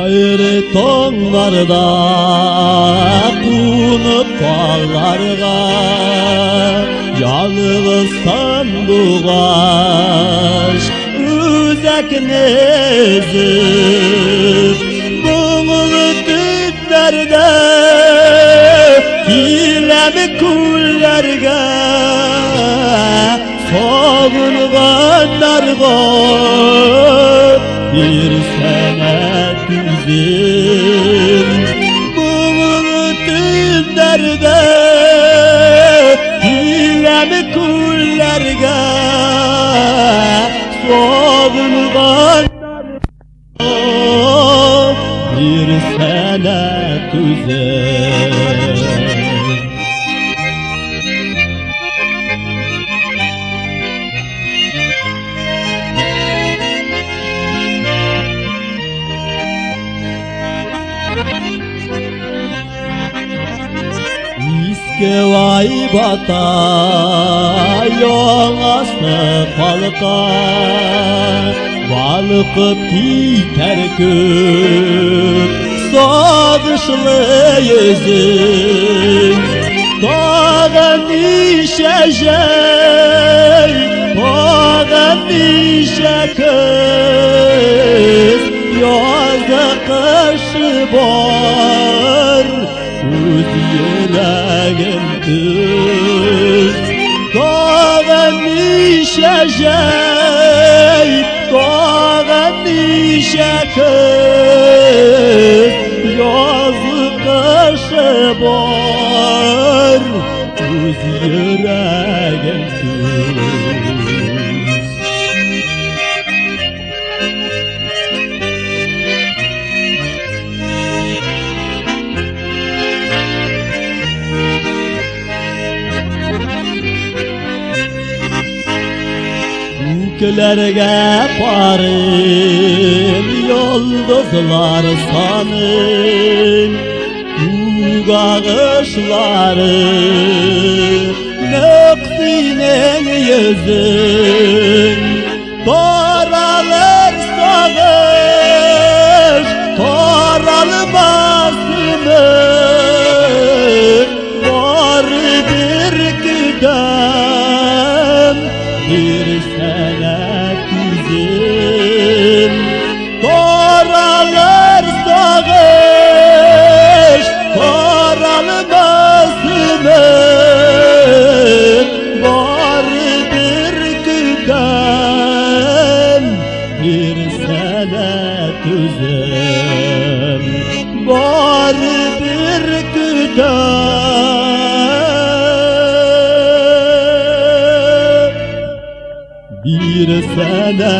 Ayrı tonlarda kunup dağlarga, yalnız sandıgaş üzekini ezip, Buğulu tütlerde hilemi kullerge, soğunganlarga bir sene düzüm. Buğulu tüllerde hilemi kullerge, soğunganlarga bir sene düzüm. İske vay bata, yoğası palka, balıkıp biter köp, sağışlı yüzün. Dağın işecek, dağın işe kız, yazı kışı var, uz yüreğim düz. Dağın işecek, dağın işe kız, yazı kışı var, uz yüreğim düz. Göklerge parım, yıldızlar sanım, Ugağışları nöksinin yüzün. Toralır sağış, toralmazsın, var bir güdem, bir sene düzüm. Toralır sağış, toralmazsın, var bir güdem, bir sene düzüm. Var bir güdem, bir sene